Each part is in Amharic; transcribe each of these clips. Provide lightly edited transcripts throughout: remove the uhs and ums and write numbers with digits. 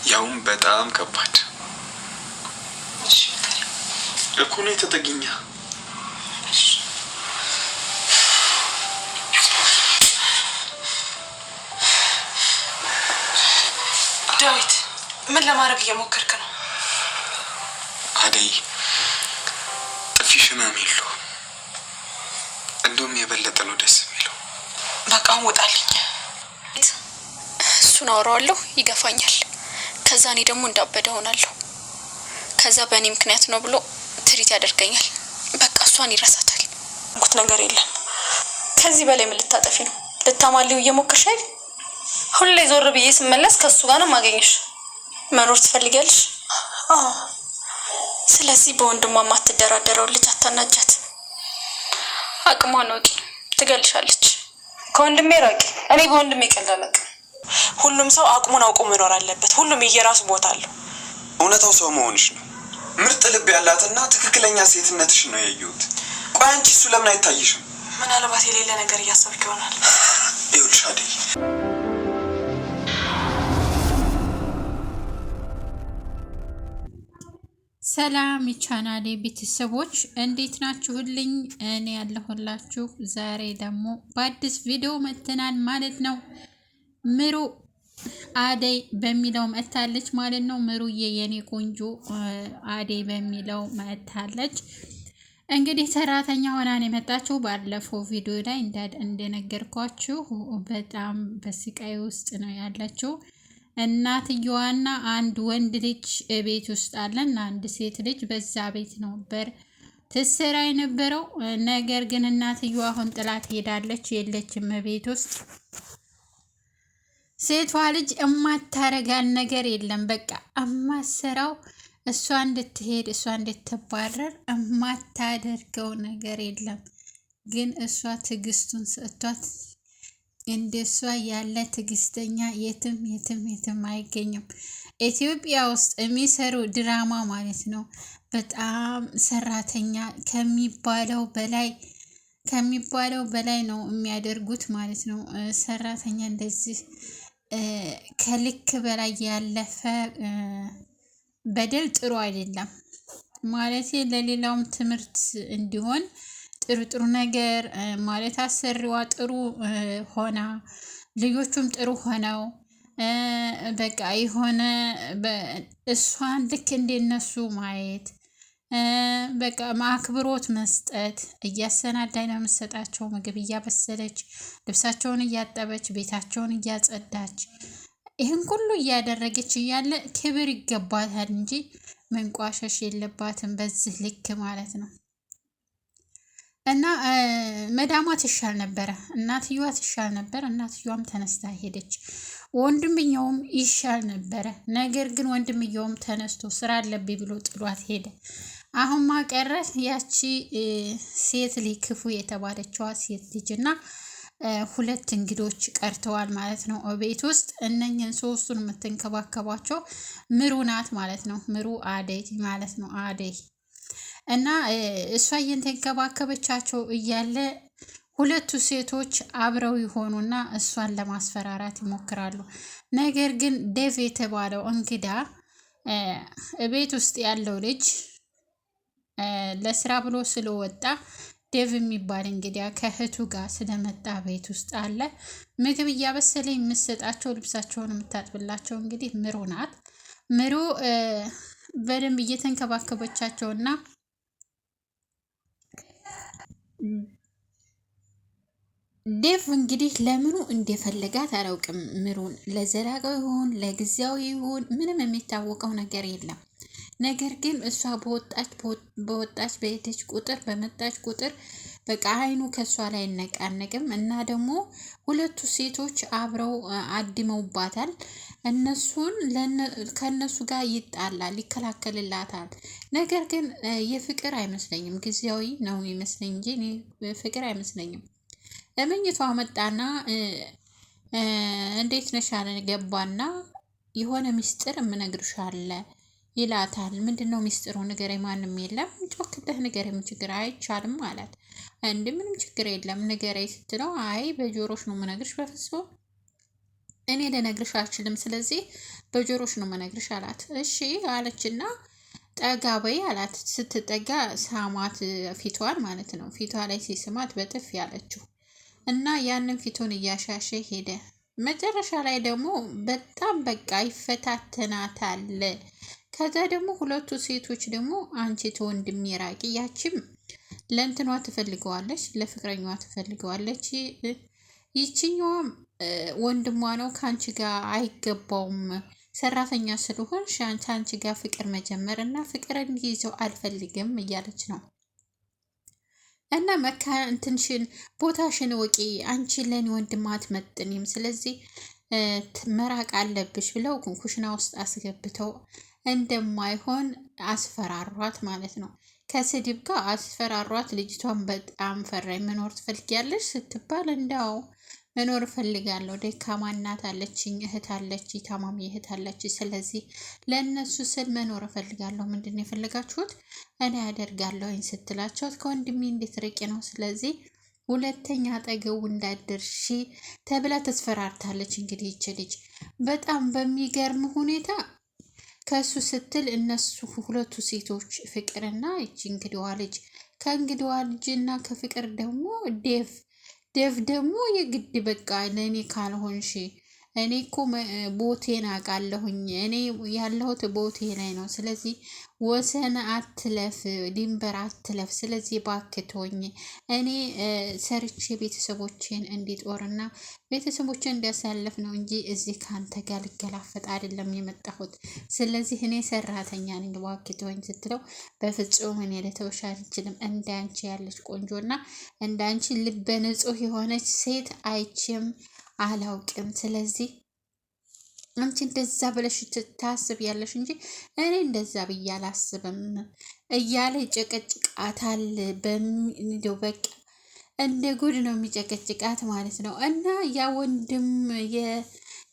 ያውም በጣም ከባድ እኮ ነው የተጠገኛ። ዳዊት ምን ለማድረግ እየሞከርክ ነው? አደይ ጥፊሽ ህመም የለውም። እንደውም የበለጠ ነው ደስ የሚለው። በቃ ውጣልኝ። እሱን አወራዋለሁ፣ ይገፋኛል። ከዛ እኔ ደግሞ እንዳበደ ሆናለሁ። ከዛ በእኔ ምክንያት ነው ብሎ ትሪት ያደርገኛል። በቃ እሷን ይረሳታል። እንኩት ነገር የለም። ከዚህ በላይ ምን ልታጠፊ ነው? ልታማልው እየሞከርሽ አይደል? ሁሌ ዞር ብዬ ስመለስ ከሱ ጋር ነው ማገኘሽ። መኖር ትፈልጊያለሽ? አዎ። ስለዚህ በወንድሟ ማትደራደረው ልጅ አታናጃት። አቅሟን ወቂ፣ ትገልሻለች። ከወንድሜ ራቂ። እኔ በወንድሜ ቀላለቅ። ሁሉም ሰው አቅሙን አውቆ መኖር አለበት። ሁሉም የየራሱ ቦታ አለው። እውነታው ሰው መሆንሽ ነው። ምርጥ ልብ ያላትና ትክክለኛ ሴትነትሽ ነው ያየሁት። ቆይ አንቺ እሱ ለምን አይታይሽም? ምናልባት የሌለ ነገር እያሰብክ ይሆናል። ይኸውልሽ አደይ፣ ሰላም የቻናሌ ቤተሰቦች እንዴት ናችሁልኝ? እኔ ያለሁላችሁ። ዛሬ ደግሞ በአዲስ ቪዲዮ መጥተናል ማለት ነው። ምሩ አደይ በሚለው መጥታለች ማለት ነው። ምሩዬ የኔ ቆንጆ አደይ በሚለው መጥታለች። እንግዲህ ሰራተኛ ሆና ነው የመጣችው። ባለፈው ቪዲዮ ላይ እንደነገርኳችሁ በጣም በስቃይ ውስጥ ነው ያለችው። እናትየዋና አንድ ወንድ ልጅ ቤት ውስጥ አለና አንድ ሴት ልጅ በዛ ቤት ነበር ትሰራ የነበረው። ነገር ግን እናትየዋ አሁን ጥላት ሄዳለች፣ የለችም ቤት ውስጥ። ሴቷ ልጅ እማታረጋል ነገር የለም። በቃ እማሰራው እሷ እንድትሄድ እሷ እንድትባረር እማታደርገው ነገር የለም። ግን እሷ ትዕግስቱን ሰጥቷት እንደሷ ያለ ትዕግስተኛ የትም አይገኝም። ኢትዮጵያ ውስጥ የሚሰሩ ድራማ ማለት ነው በጣም ሰራተኛ ከሚባለው በላይ ነው የሚያደርጉት ማለት ነው። ሰራተኛ እንደዚህ ከልክ በላይ ያለፈ በደል ጥሩ አይደለም ማለት። ለሌላውም ትምህርት እንዲሆን ጥሩ ነገር ማለት አሰሪዋ ጥሩ ሆና ልጆቹም ጥሩ ሆነው በቃ የሆነ እሷን ልክ እንደነሱ ማየት በቃ አክብሮት መስጠት። እያሰናዳኝ ነው የምትሰጣቸው ምግብ እያበሰለች፣ ልብሳቸውን እያጠበች፣ ቤታቸውን እያጸዳች፣ ይህን ሁሉ እያደረገች እያለ ክብር ይገባታል እንጂ መንቋሸሽ የለባትም በዚህ ልክ ማለት ነው። እና መዳሟ ትሻል ነበረ፣ እናትየዋ ትሻል ነበር። እናትየዋም ተነስታ ሄደች። ወንድምየውም ይሻል ነበረ። ነገር ግን ወንድምየውም ተነስቶ ስራ አለብኝ ብሎ ጥሏት ሄደ። አሁን ማቀረ ያቺ ሴት ልጅ ክፉ የተባለችዋ ሴት ልጅ እና ሁለት እንግዶች ቀርተዋል ማለት ነው ቤት ውስጥ። እነኝን ሶስቱን የምትንከባከባቸው ምሩ ናት ማለት ነው። ምሩ አደይ ማለት ነው። አደይ እና እሷ እየተንከባከበቻቸው እያለ ሁለቱ ሴቶች አብረው ይሆኑና እሷን ለማስፈራራት ይሞክራሉ። ነገር ግን ዴቭ የተባለው እንግዳ ቤት ውስጥ ያለው ልጅ ለስራ ብሎ ስለወጣ ዴቭ የሚባል እንግዳ ከእህቱ ጋር ስለመጣ ቤት ውስጥ አለ። ምግብ እያበሰለ የምትሰጣቸው፣ ልብሳቸውን የምታጥብላቸው እንግዲህ ምሩ ናት። ምሩ በደንብ እየተንከባከበቻቸውና ዴቭ እንግዲህ ለምኑ እንደፈለጋት አላውቅም። ምሩን ለዘላቀው ይሁን ለጊዜያዊ ይሁን ምንም የሚታወቀው ነገር የለም። ነገር ግን እሷ በወጣች በሄደች ቁጥር በመጣች ቁጥር በቃ አይኑ ከእሷ ላይ አይነቃነቅም። እና ደግሞ ሁለቱ ሴቶች አብረው አድመውባታል። እነሱን ከእነሱ ጋር ይጣላል፣ ይከላከልላታል። ነገር ግን የፍቅር አይመስለኝም፣ ጊዜያዊ ነው ይመስለኝ እንጂ ፍቅር አይመስለኝም። ለምኝቷ መጣና እንዴት ነሻለ ገባና የሆነ ሚስጥር የምነግርሽ አለ ይላታል። ምንድነው ሚስጥሩ? ንገረኝ። ማንም የለም። ጮክልህ ንገረኝ። ምን ችግር? አይቻልም ማለት እንዴ? ምንም ችግር የለም ንገረኝ ስትለው አይ በጆሮሽ ነው የምነግርሽ። በፍጹም እኔ ልነግርሽ አልችልም፣ ስለዚህ በጆሮሽ ነው መነግርሽ አላት። እሺ አለችና ጠጋ በይ አላት። ስትጠጋ ሳማት፣ ፊቷን ማለት ነው። ፊቷ ላይ ሲስማት በጥፍ ያለችው እና ያንን ፊቱን እያሻሸ ሄደ። መጨረሻ ላይ ደግሞ በጣም በቃ ይፈታተናታል። ከዛ ደግሞ ሁለቱ ሴቶች ደግሞ አንቺ ተወንድሜ ራቂ፣ ያችም ለእንትኗ ትፈልገዋለች፣ ለፍቅረኛዋ ትፈልገዋለች። ይችኛዋም ወንድሟ ነው፣ ከአንቺ ጋር አይገባውም፣ ሰራተኛ ስለሆንሽ አንቺ ጋር ፍቅር መጀመር እና ፍቅር እንዲይዘው አልፈልግም እያለች ነው። እና መካ እንትንሽን ቦታሽን ወቂ፣ አንቺ ለኔ ወንድም አትመጥኒም፣ ስለዚህ መራቅ አለብሽ ብለው ኩሽና ውስጥ አስገብተው እንደማይሆን አስፈራሯት ማለት ነው። ከስድብ ጋር አስፈራሯት። ልጅቷን በጣም ፈራኝ። መኖር ትፈልጊያለሽ ስትባል እንዳው መኖር እፈልጋለሁ፣ ደካማ እናት አለችኝ፣ እህት አለች፣ ታማሚ እህት አለች፣ ስለዚህ ለእነሱ ስል መኖር እፈልጋለሁ። ምንድን ነው የፈለጋችሁት? እኔ ያደርጋለሁኝ ስትላቸው ከወንድሜ እንዴት ርቄ ነው፣ ስለዚህ ሁለተኛ አጠገቡ እንዳደርሺ ተብላ ተስፈራርታለች። እንግዲህ ይች ልጅ በጣም በሚገርም ሁኔታ ከሱ ስትል እነሱ ሁለቱ ሴቶች ፍቅርና ይቺ እንግዲዋ ልጅ ከእንግዲዋ ልጅ እና ከፍቅር ደግሞ ዴቭ ደግሞ የግድ በቃ ለእኔ ካልሆንሽ እኔ እኮ ቦቴን አውቃለሁኝ፣ እኔ ያለሁት ቦቴ ላይ ነው፣ ስለዚህ ወሰን አትለፍ፣ ድንበር አትለፍ፣ ስለዚህ ባክቶኝ እኔ ሰርቼ ቤተሰቦቼን እንዲጦርና ቤተሰቦቼን እንዲያሳልፍ ነው እንጂ እዚህ ከአንተ ጋር ልገላፈጥ አይደለም የመጣሁት፣ ስለዚህ እኔ ሰራተኛ ነኝ ባክቶኝ ስትለው በፍጹም እኔ ልተውሽ አልችልም፣ እንዳንቺ ያለች ቆንጆና እንዳንቺ ልበ ንጹህ የሆነች ሴት አይቼም አላውቅም፣ ስለዚህ አንቺ እንደዛ ብለሽ ታስብ ያለሽ እንጂ እኔ እንደዛ ብዬ አላስብም እያለ ጨቀጭቃታል። በሚለው በቃ እንደ ጉድ ነው የሚጨቀጭቃት ማለት ነው። እና ያ ወንድም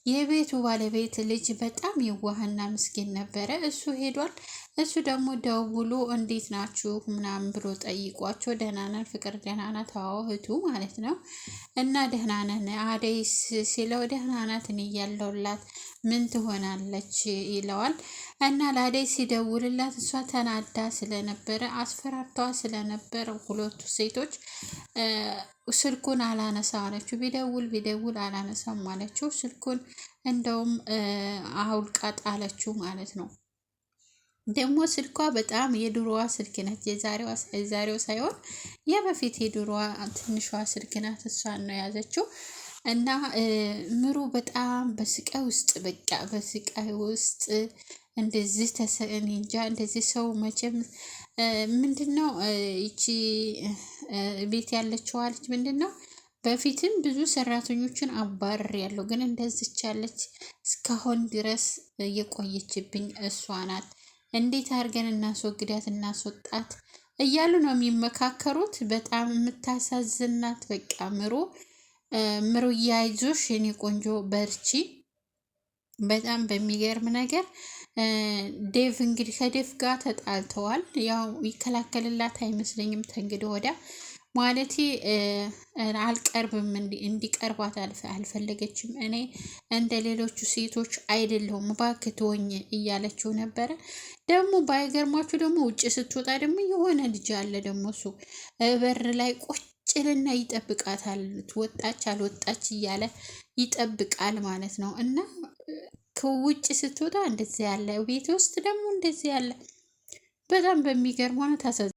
የቤቱ ባለቤት ልጅ በጣም የዋህና ምስኪን ነበረ። እሱ ሄዷል። እሱ ደግሞ ደውሎ እንዴት ናችሁ ምናምን ብሎ ጠይቋቸው ደህና ነን ፍቅር ደህና ናት እህቱ ማለት ነው። እና ደህና ነን አደይ ሲለው ደህና ናት እኔ እያለሁላት ምን ትሆናለች ይለዋል። እና ለአደይ ሲደውልላት እሷ ተናዳ ስለነበረ አስፈራርቷ ስለነበረ ሁለቱ ሴቶች ስልኩን አላነሳ አለችው። ቢደውል አላነሳም አለችው። ስልኩን እንደውም አውልቃ ጣለችው ማለት ነው። ደግሞ ስልኳ በጣም የድሮዋ ስልክ ነች። የዛሬው ሳይሆን የበፊት የድሮዋ ትንሿ ስልክ ናት። እሷን ነው የያዘችው። እና ምሩ በጣም በስቃይ ውስጥ በቃ በስቃይ ውስጥ እንደዚህ ተሰእኔ እንጃ እንደዚህ ሰው መቼም ምንድነው ይቺ ቤት ያለችው ልጅ ምንድነው በፊትም ብዙ ሰራተኞችን አባረር ያለው ግን እንደዚች ያለች እስካሁን ድረስ የቆየችብኝ እሷ ናት። እንዴት አድርገን እናስወጣት እያሉ ነው የሚመካከሩት። በጣም የምታሳዝናት በቃ ምሩ ያይዞሽ የኔ ቆንጆ በርቺ። በጣም በሚገርም ነገር ዴቭ እንግዲህ ከዴቭ ጋር ተጣልተዋል። ያው ይከላከልላት አይመስለኝም ተንግዲህ ወዲያ ማለቴ አልቀርብም እንዲቀርባት አልፈለገችም። እኔ እንደ ሌሎቹ ሴቶች አይደለሁም እባክህ ተወኝ እያለችው ነበረ። ደግሞ ባይገርማችሁ ደግሞ ውጭ ስትወጣ ደግሞ የሆነ ልጅ አለ ደግሞ እሱ በር ላይ ቁጭልና ይጠብቃታል። ወጣች አልወጣች እያለ ይጠብቃል ማለት ነው። እና ከውጭ ስትወጣ እንደዚህ ያለ ቤት ውስጥ ደግሞ እንደዚህ ያለ በጣም በሚገርም ሆነ